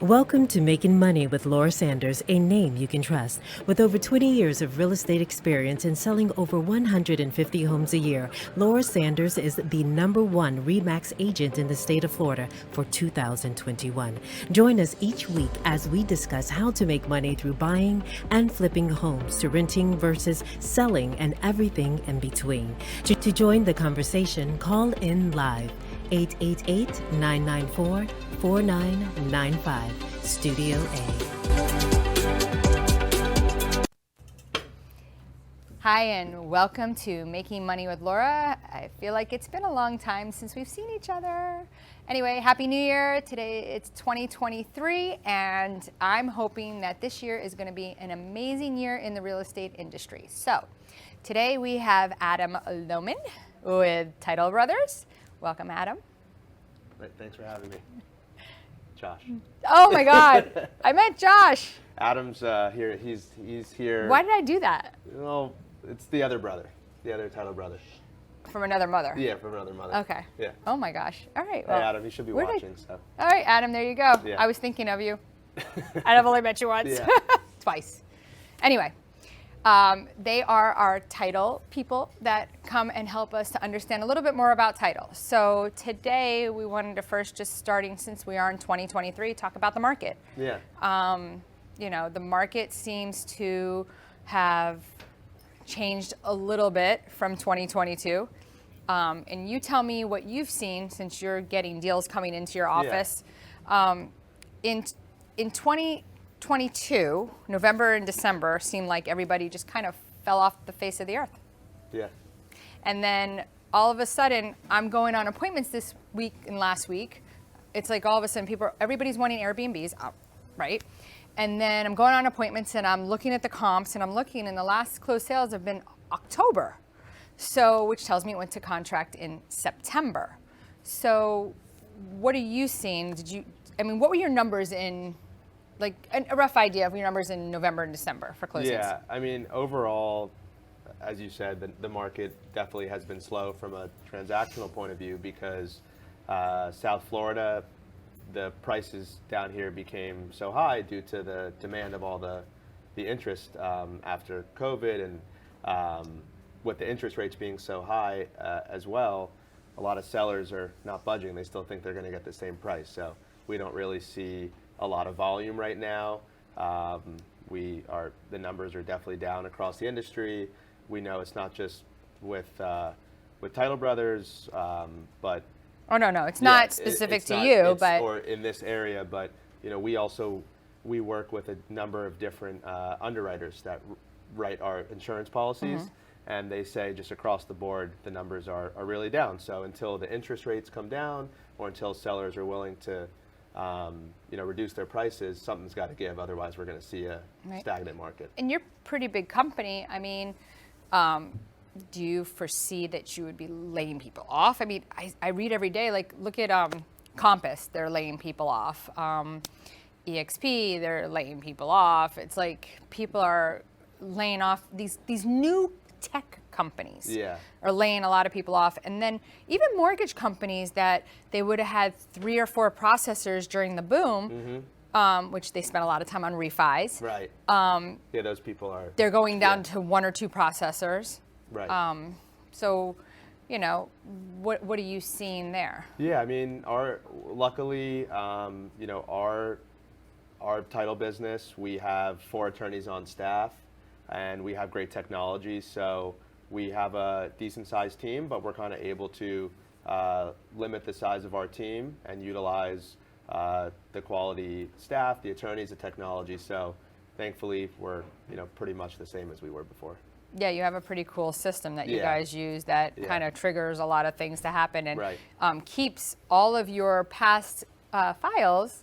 Welcome to Making Money with Laura Sanders, a name you can trust. With over 20 years of real estate experience and selling over 150 homes a year, Laura Sanders is the #1 RE/MAX agent in the state of Florida for 2021. Join us each week as we discuss how to make money through buying and flipping homes, to renting versus selling, and everything in between. To join the conversation, call in live. 888-994-4995, Studio A. Hi, and welcome to Making Money with Laura. I feel like it's been a long time since we've seen each other. Anyway, Happy New Year. Today it's 2023, and I'm hoping that this year is going to be an amazing year in the real estate industry. So today we have Adam Lohman with Title Brothers. Welcome, Adam. Thanks for having me. Josh. Oh my God, I met Josh. Adam's here. He's here. Why did I do that? Well, it's the other brother, the other title brother. From another mother. Yeah, from another mother. Okay. Yeah. Oh my gosh. All right. Well, hey, Adam, you should be watching. So. All right, Adam. There you go. Yeah. I was thinking of you. I've only met you once. Yeah. Twice. Anyway. They are our title people that come and help us to understand a little bit more about title. So today we wanted to first, just starting since we are in 2023, talk about the market. Yeah. The market seems to have changed a little bit from 2022. And you tell me what you've seen since you're getting deals coming into your office. Yeah. In 2022, November and December seemed like everybody just kind of fell off the face of the earth. Yeah. And then all of a sudden, I'm going on appointments this week and last week. It's like all of a sudden everybody's wanting Airbnbs, right? And then I'm going on appointments and I'm looking at the comps and and the last closed sales have been October. So, which tells me it went to contract in September. So what are you seeing? What were your numbers in, like a rough idea of your numbers in November and December for closings? Yeah, overall, as you said, the market definitely has been slow from a transactional point of view because South Florida, the prices down here became so high due to the demand of all the interest after COVID, and with the interest rates being so high as well, a lot of sellers are not budging. They still think they're going to get the same price. So we don't really see a lot of volume right now. The numbers are definitely down across the industry. We know it's not just with Title Brothers, but oh no, it's not specific to you, but or in this area. But we work with a number of different underwriters that write our insurance policies. Mm-hmm. And they say just across the board, the numbers are really down. So until the interest rates come down, or until sellers are willing to reduce their prices, something's got to give. Otherwise, we're going to see a stagnant market. And you're a pretty big company. Do you foresee that you would be laying people off? I read every day, like, look at Compass, they're laying people off. EXP, they're laying people off. It's like people are laying off these new tech companies are laying a lot of people off. And then even mortgage companies that they would have had 3 or 4 processors during the boom, mm-hmm. Which they spent a lot of time on refis. Right. Those people they're going down to 1 or 2 processors. Right. What are you seeing there? Yeah, luckily, our title business, we have 4 attorneys on staff. And we have great technology, so we have a decent sized team, but we're kind of able to limit the size of our team and utilize the quality staff, the attorneys, the technology. So thankfully, we're pretty much the same as we were before. Yeah, you have a pretty cool system that you guys use that kind of triggers a lot of things to happen and keeps all of your past files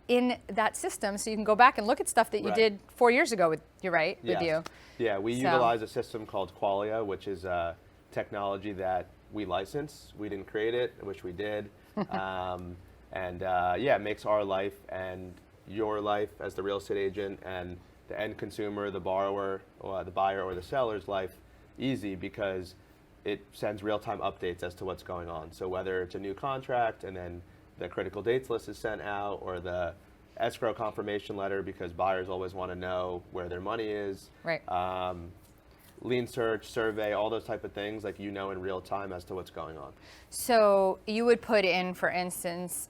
in that system, so you can go back and look at stuff that you did 4 years ago with you. Yeah, we utilize a system called Qualia, which is a technology that we license. We didn't create it. I wish we did. It makes our life and your life as the real estate agent and the end consumer, the borrower, or the buyer or the seller's life easy, because it sends real-time updates as to what's going on. So whether it's a new contract and then the critical dates list is sent out, or the escrow confirmation letter because buyers always want to know where their money is. Right. Lien search, survey, all those type of things, like in real time as to what's going on. So you would put in, for instance,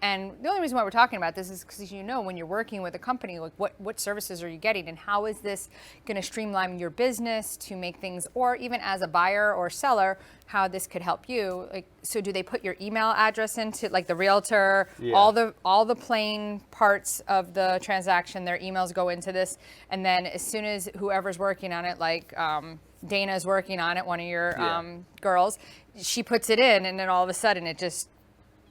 and the only reason why we're talking about this is because when you're working with a company, like what services are you getting, and how is this going to streamline your business to make things, or even as a buyer or seller, how this could help you. Like, so do they put your email address into, like, the realtor, Yeah. all the plain parts of the transaction, their emails go into this, and then as soon as whoever's working on it, like Dana's working on it, one of your girls, she puts it in, and then all of a sudden it just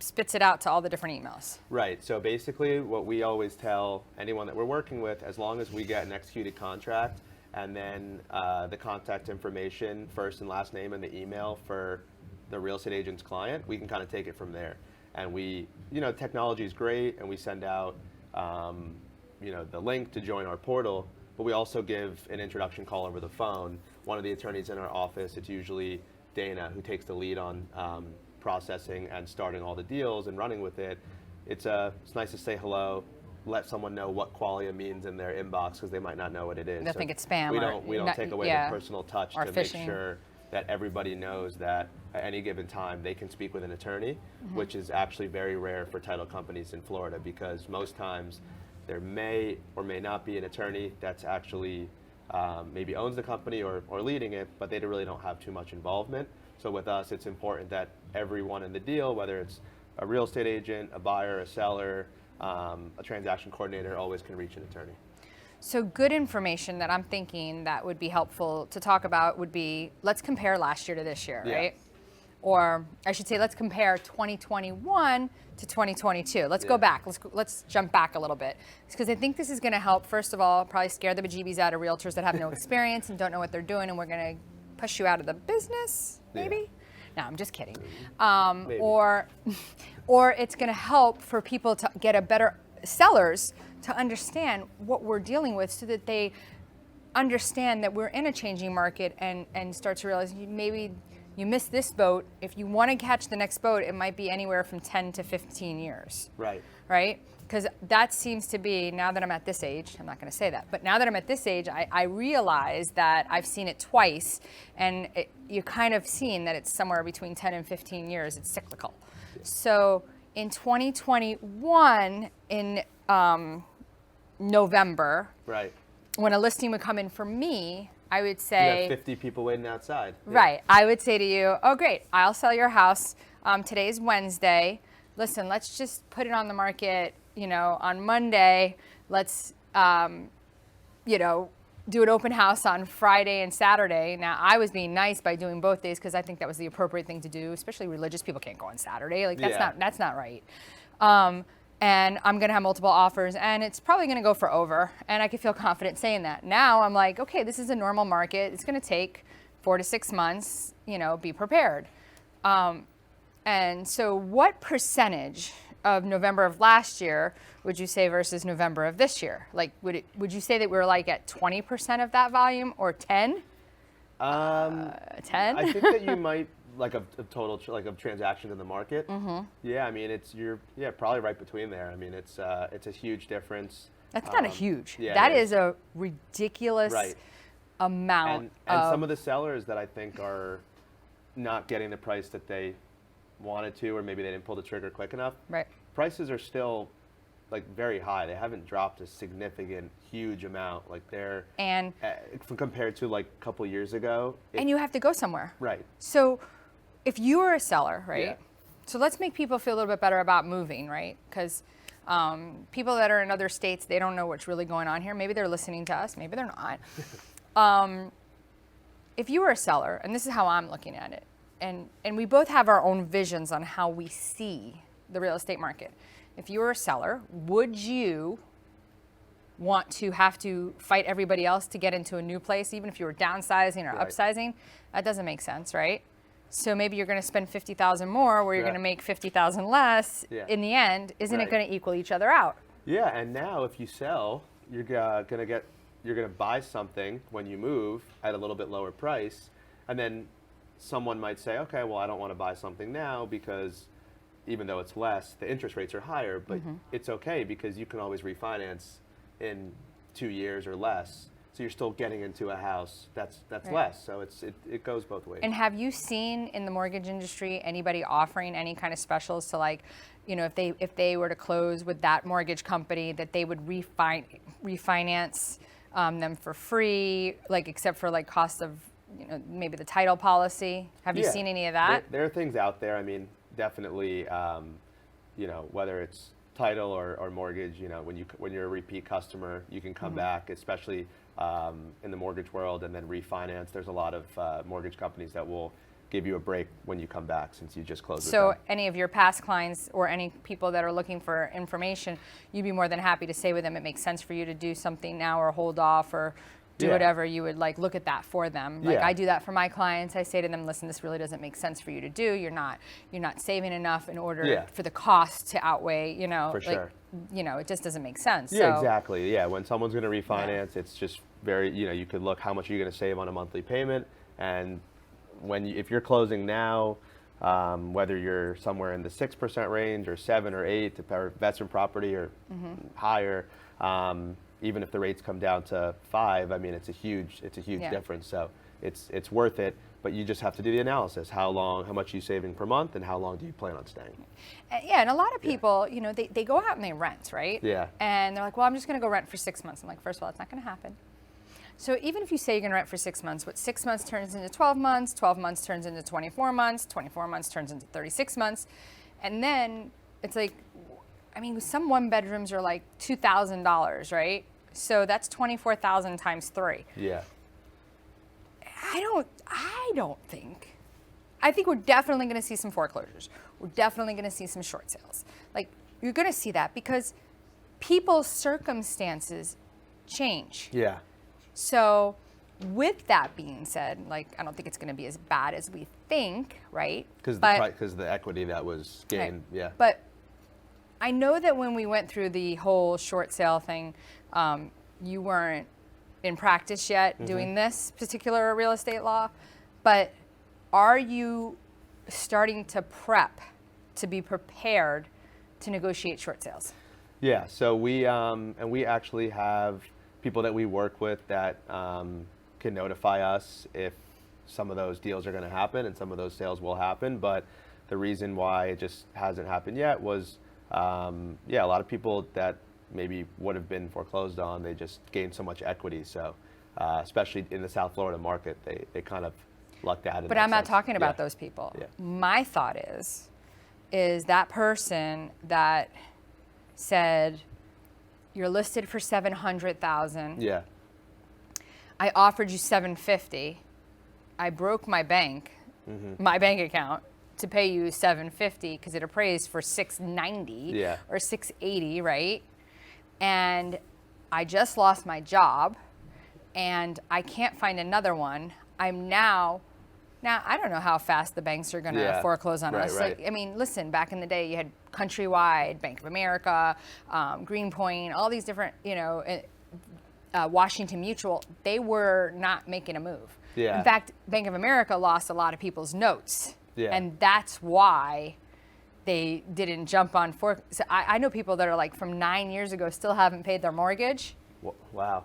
spits it out to all the different emails. Right. So basically what we always tell anyone that we're working with, as long as we get an executed contract and then the contact information, first and last name, and the email for the real estate agent's client, we can kind of take it from there. And we, technology is great, and we send out, the link to join our portal, but we also give an introduction call over the phone. One of the attorneys in our office, it's usually Dana, who takes the lead on processing and starting all the deals and running with it. It's nice to say hello, let someone know what qualia means in their inbox because they might not know what it is. They'll think it's spam. We don't take away the personal touch or to phishing. make sure that everybody knows that at any given time they can speak with an attorney, which is actually very rare for title companies in Florida, because most times there may or may not be an attorney that's actually maybe owns the company or leading it, but they really don't have too much involvement. So with us, it's important that everyone in the deal, whether it's a real estate agent, a buyer, a seller, a transaction coordinator, always can reach an attorney. So good information that I'm thinking that would be helpful to talk about would be, let's compare last year to this year, right? Or I should say, let's compare 2021 to 2022. Let's go back. Let's jump back a little bit, because I think this is going to help. First of all, probably scare the bejeebies out of realtors that have no experience and don't know what they're doing, and we're going to push you out of the business, maybe? No, I'm just kidding. Or it's going to help for people to get a better, sellers to understand what we're dealing with, so that they understand that we're in a changing market and start to realize maybe you missed this boat. If you want to catch the next boat, it might be anywhere from 10 to 15 years. Right. Right? Because that seems to be, now that I'm at this age, I'm not going to say that, but now that I'm at this age, I realize that I've seen it twice, and you're kind of seeing that it's somewhere between 10 and 15 years. It's cyclical. So in 2021, in November, Right. when a listing would come in for me, I would say, You have 50 people waiting outside. Right. I would say to you, oh, great, I'll sell your house. Today's Wednesday. Listen, let's just put it on the market, on Monday. Let's, do an open house on Friday and Saturday. Now, I was being nice by doing both days because I think that was the appropriate thing to do, especially religious people can't go on Saturday. Like, that's not right. And I'm going to have multiple offers, and it's probably going to go for over, and I can feel confident saying that. Now I'm like, okay, this is a normal market. It's going to take 4 to 6 months, be prepared. And so what percentage of November of last year would you say versus November of this year? Like, would you say that we're like at 20% of that volume, or 10? 10? I think that you might, like a total of transactions in the market. Mm-hmm. Yeah, I mean, you're probably right between there. I mean, it's a huge difference. That's not a huge. Yeah, that is a ridiculous amount. And some of the sellers that I think are not getting the price that they wanted to, or maybe they didn't pull the trigger quick enough. Right. Prices are still like very high. They haven't dropped a significant, huge amount. Like they're compared to like a couple years ago. And you have to go somewhere. Right. So if you are a seller, right? Yeah. So let's make people feel a little bit better about moving, right? Because people that are in other states, they don't know what's really going on here. Maybe they're listening to us. Maybe they're not. If you were a seller, and this is how I'm looking at it, and we both have our own visions on how we see the real estate market. If you were a seller, would you want to have to fight everybody else to get into a new place, even if you were downsizing or upsizing? That doesn't make sense, right? So maybe you're going to spend $50,000 more, where you're going to make $50,000 less. In the end, isn't it going to equal each other out? Yeah, and now if you sell, you're going to buy something when you move at a little bit lower price, and then someone might say, okay, well, I don't want to buy something now because even though it's less, the interest rates are higher, but it's okay because you can always refinance in 2 years or less. So you're still getting into a house that's Right. less. So it goes both ways. And have you seen in the mortgage industry anybody offering any kind of specials to, like, you know, if they were to close with that mortgage company, that they would refinance them for free, like, except for like cost of, you know, maybe the title policy? Have you seen any of that? There are things out there. I mean, definitely, you know, whether it's title or mortgage, you know, when you're a repeat customer, you can come back, especially in the mortgage world, and then refinance. There's a lot of mortgage companies that will give you a break when you come back since you just closed with So them. any of your past clients or any people that are looking for information, you'd be more than happy to say with them, it makes sense for you to do something now or hold off or do Yeah. whatever. You would like look at that for them. Like Yeah. I do that for my clients. I say to them, listen, this really doesn't make sense for you to do. You're not saving enough in order Yeah. for the cost to outweigh, you know, For like, sure. you know, it just doesn't make sense. Yeah, So, exactly. Yeah, when someone's going to refinance, it's just very, you know, you could look how much you're going to save on a monthly payment, and if you're closing now, whether you're somewhere in the 6% range or 7 or 8 to investment property or higher, even if the rates come down to 5, I mean, it's a huge Yeah. difference. So it's worth it. But you just have to do the analysis. How much are you saving per month, and how long do you plan on staying? Yeah, and a lot of people, you know, they go out and they rent, right? Yeah. And they're like, well, I'm just going to go rent for 6 months. I'm like, first of all, it's not going to happen. So even if you say you're going to rent for 6 months, what 6 months turns into 12 months, 12 months turns into 24 months, 24 months turns into 36 months. And then it's like, I mean, some one bedrooms are like $2,000, right? So that's 24,000 times 3. Yeah. I think we're definitely going to see some foreclosures. We're definitely going to see some short sales. Like, you're going to see that because people's circumstances change. Yeah. So with that being said, like, I don't think it's going to be as bad as we think, right? Because the equity that was gained. Right. Yeah. But I know that when we went through the whole short sale thing, you weren't in practice yet doing this particular real estate law, but are you starting to prep to be prepared to negotiate short sales? Yeah, so we actually have people that we work with that can notify us if some of those deals are going to happen and some of those sales will happen. But the reason why it just hasn't happened yet was, a lot of people that maybe would have been foreclosed on, they just gained so much equity. So especially in the South Florida market, they kind of lucked out. But I'm not talking about those people. Yeah. My thought is that person that said, you're listed for 700,000. Yeah. I offered you 750. I broke my bank account to pay you 750 because it appraised for 690 or 680, right? And I just lost my job and I can't find another one. I'm now I don't know how fast the banks are going to foreclose on us. Right. Like, I mean, listen, back in the day, you had Countrywide, Bank of America, Greenpoint, all these different, you know, Washington Mutual. They were not making a move. Yeah. In fact, Bank of America lost a lot of people's notes. Yeah. And that's why they didn't jump on so I know people that are like from 9 years ago still haven't paid their mortgage. Wow.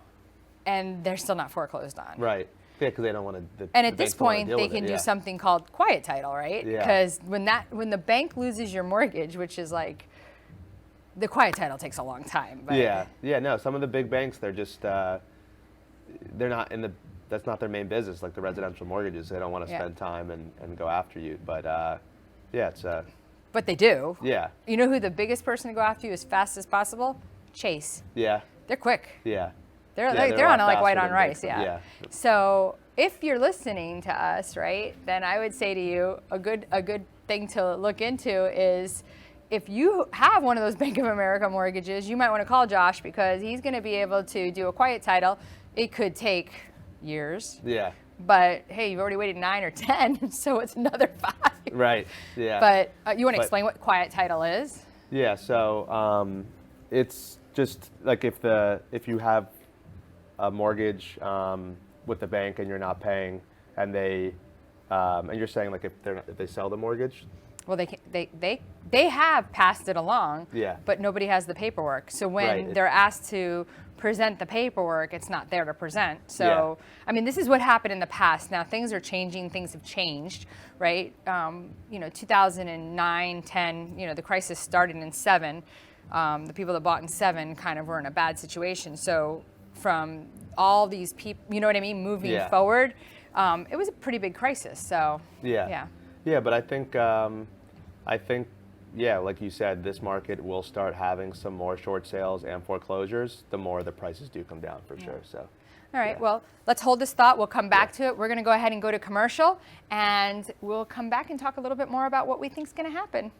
And they're still not foreclosed on. Right. Yeah, because they don't want to. And at this point, they can do something called quiet title, right? Yeah. Because when the bank loses your mortgage, which is like, the quiet title takes a long time. But Yeah. No, some of the big banks, they're just they're not that's not their main business. Like the residential mortgages, they don't want to spend time and go after you. But it's. But they do. Yeah. You know who the biggest person to go after you as fast as possible? Chase. Yeah. They're quick. Yeah. They're a on lot like white faster on than rice, banks. yeah. So if you're listening to us, right, then I would say to you a good thing to look into is if you have one of those Bank of America mortgages, you might want to call Josh because he's going to be able to do a quiet title. It could take years. Yeah. But hey, you've already waited 9 or 10, so it's another 5. Right. Yeah. But you want to explain what quiet title is? Yeah. So it's just like if you have a mortgage with the bank and you're not paying, and and you're saying like if they sell the mortgage. Well, they have passed it along, Yeah. but nobody has the paperwork. So when Right. they're asked to present the paperwork, it's not there to present. So, Yeah. I mean, this is what happened in the past. Now things are changing, things have changed, right? 2009, 10, the crisis started in 7. The people that bought in 7 kind of were in a bad situation. So from all these people, you know what I mean, moving Yeah. forward, it was a pretty big crisis. So, Yeah. Yeah, but I think, yeah, like you said, this market will start having some more short sales and foreclosures the more the prices do come down for sure. So. All right, Yeah. well, let's hold this thought. We'll come back to it. We're going to go ahead and go to commercial, and we'll come back and talk a little bit more about what we think is going to happen.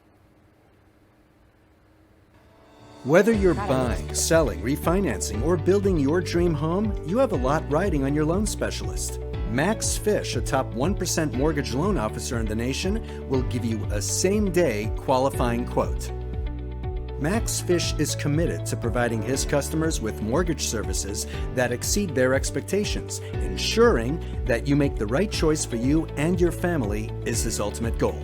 Whether you're buying, selling, refinancing, or building your dream home, you have a lot riding on your loan specialist. Max Fish, a top 1% mortgage loan officer in the nation, will give you a same-day qualifying quote. Max Fish is committed to providing his customers with mortgage services that exceed their expectations. Ensuring that you make the right choice for you and your family is his ultimate goal.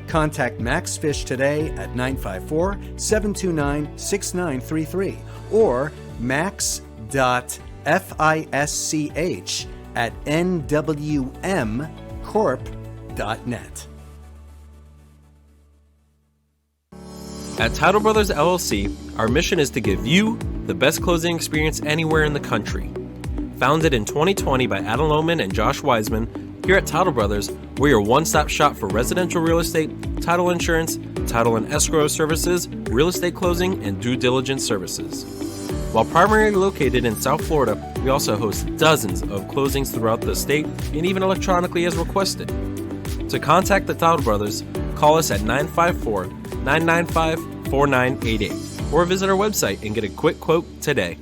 Contact Max Fish today at 954-729-6933 or max.fisch@nwmcorp.net. At Title Brothers LLC, our mission is to give you the best closing experience anywhere in the country. Founded in 2020 by Adam Lohman and Josh Weisman, here at Title Brothers, we're your one-stop shop for residential real estate, title insurance, title and escrow services, real estate closing, and due diligence services. While primarily located in South Florida, we also host dozens of closings throughout the state and even electronically as requested. To contact the Title Brothers, call us at 954-995-4988 or visit our website and get a quick quote today.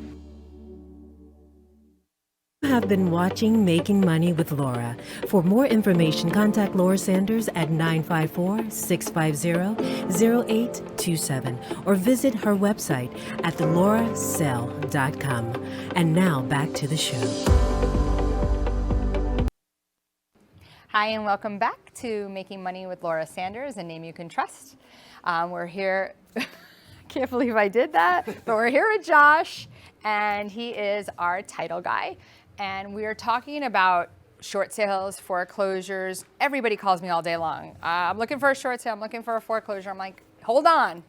You have been watching Making Money with Laura. For more information, contact Laura Sanders at 954-650-0827 or visit her website at thelaurazell.com. And now back to the show. Hi, and welcome back to Making Money with Laura Sanders, a name you can trust. We're here, I can't believe I did that, but we're here with Josh, and he is our title guy. And we are talking about short sales, foreclosures. Everybody calls me all day long. I'm looking for a short sale, I'm looking for a foreclosure. I'm like, hold on.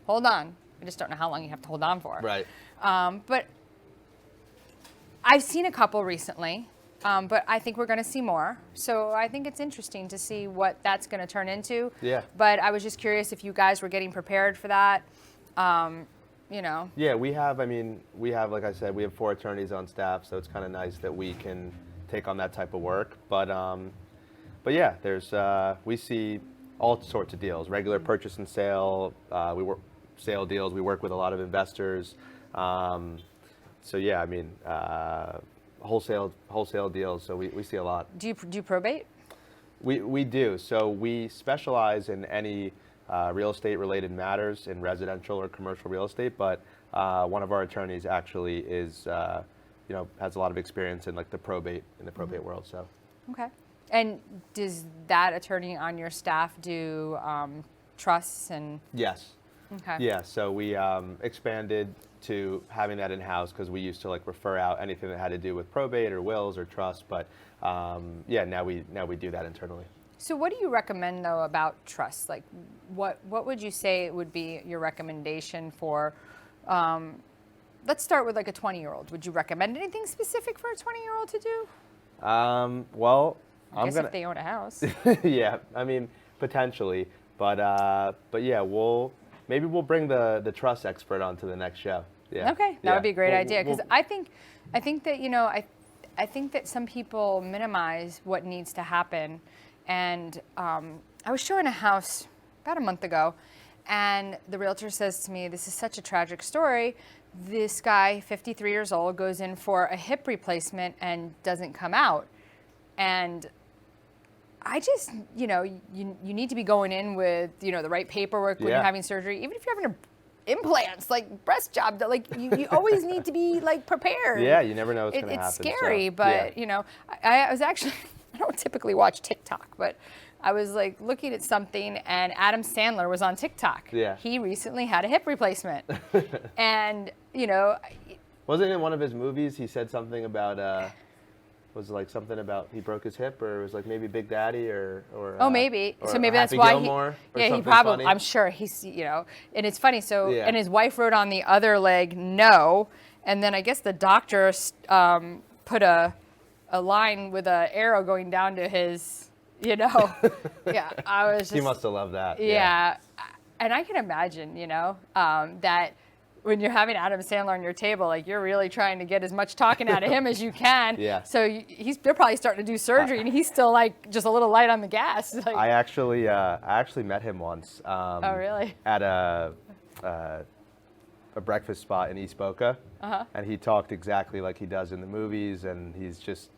I just don't know how long you have to hold on for. Right. But I've seen a couple recently. But I think we're going to see more. So I think it's interesting to see what that's going to turn into. Yeah. But I was just curious if you guys were getting prepared for that. Yeah, we have, like I said, we have 4 attorneys on staff, so it's kind of nice that we can take on that type of work. But yeah, we see all sorts of deals, regular purchase and sale, we work sale deals, we work with a lot of investors. So yeah, wholesale deals, so we see a lot. Do you probate? We do. So we specialize in any real estate related matters in residential or commercial real estate, but one of our attorneys actually is has a lot of experience in like the probate world. So Okay. And does that attorney on your staff do trusts and? yes. Okay. Yeah, so we expanded to having that in-house because we used to like refer out anything that had to do with probate or wills or trust, but yeah, now we do that internally. So what do you recommend though about trusts? Like what would you say would be your recommendation for, let's start with like a 20-year-old. Would you recommend anything specific for a 20-year-old to do? Well, I guess if they own a house. Yeah, potentially, but yeah, maybe we'll bring the trust expert onto the next show. Yeah. Okay, that would be a great idea because we'll- I think that I think that some people minimize what needs to happen, and I was showing a house about a month ago, and the realtor says to me, "This is such a tragic story. This guy, 53 years old, goes in for a hip replacement and doesn't come out," and I just, you need to be going in with, the right paperwork when you're having surgery, even if you're having implants, like breast job, like you always need to be like prepared. Yeah, you never know what's going to happen. It's scary, so, but yeah. I was actually, I don't typically watch TikTok, but I was like looking at something, and Adam Sandler was on TikTok. Yeah. He recently had a hip replacement. And, you know, Wasn't in one of his movies he said something about, was it like something about he broke his hip, or it was like maybe Big Daddy or oh, maybe. or So maybe that's Happy why Gilmore, or he something probably, funny? I'm sure he's, you know, and it's funny. So, Yeah. and his wife wrote on the other leg, no. And then I guess the doctor put a line with an arrow going down to his, you know. Yeah, I was just. He must have loved that. Yeah. And I can imagine, you know, that when you're having Adam Sandler on your table, like you're really trying to get as much talking out of him as you can. Yeah. So they're probably starting to do surgery, and he's still like just a little light on the gas. Like, I actually met him once. oh, really? At a breakfast spot in East Boca, and he talked exactly like he does in the movies, and he's just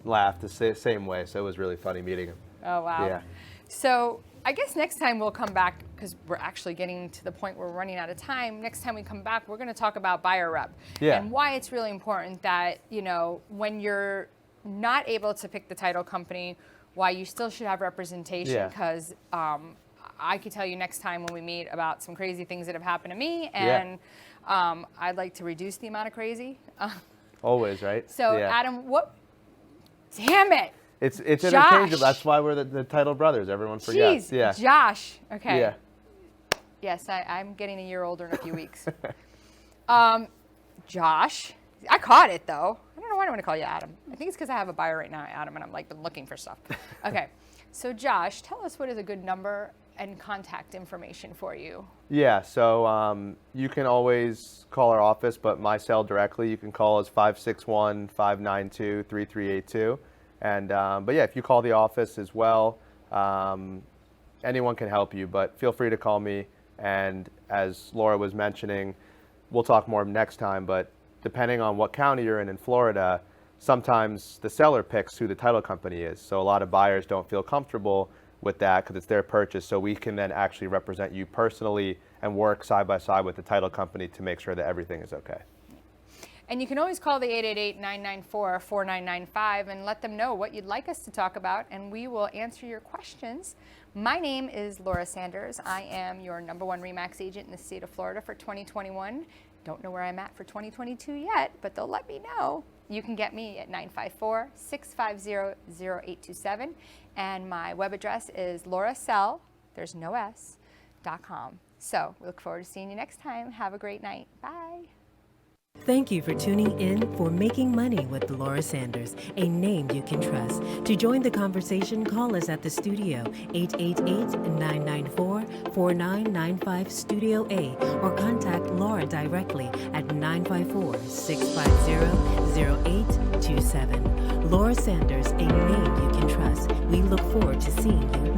laughed the same way. So it was really funny meeting him. Oh, wow. Yeah. So I guess next time we'll come back, because we're actually getting to the point where we're running out of time. Next time we come back, we're going to talk about buyer rep and why it's really important that, you know, when you're not able to pick the title company, why you still should have representation, because I could tell you next time when we meet about some crazy things that have happened to me, and I'd like to reduce the amount of crazy. Always, right? So Adam, damn it. It's Josh. interchangeable. That's why we're the title brothers. Everyone forgets. Jeez, Yeah. Josh. Okay. Yeah. Yes, I'm getting a year older in a few weeks. Josh. I caught it, though. I don't know why I want to call you Adam. I think it's because I have a buyer right now, Adam, and I'm like been looking for stuff. Okay. So Josh, tell us what is a good number and contact information for you. Yeah, so you can always call our office, but my cell directly, you can call us 561-592-3382. And but yeah, if you call the office as well, anyone can help you, but feel free to call me. And as Laura was mentioning, we'll talk more next time, but depending on what county you're in Florida, sometimes the seller picks who the title company is. So a lot of buyers don't feel comfortable with that because it's their purchase. So we can then actually represent you personally and work side by side with the title company to make sure that everything is okay. And you can always call the 888-994-4995 and let them know what you'd like us to talk about, and we will answer your questions. My name is Laura Sanders. I am your #1 RE/MAX agent in the state of Florida for 2021. Don't know where I'm at for 2022 yet, but they'll let me know. You can get me at 954-650-0827, and my web address is laurasell, there's no S.com. So we look forward to seeing you next time. Have a great night. Bye. Thank you for tuning in for Making Money with Laura Sanders, a name you can trust. To join the conversation, call us at the studio, 888-994-4995 Studio A, or contact Laura directly at 954-650-0827. Laura Sanders, a name you can trust. We look forward to seeing you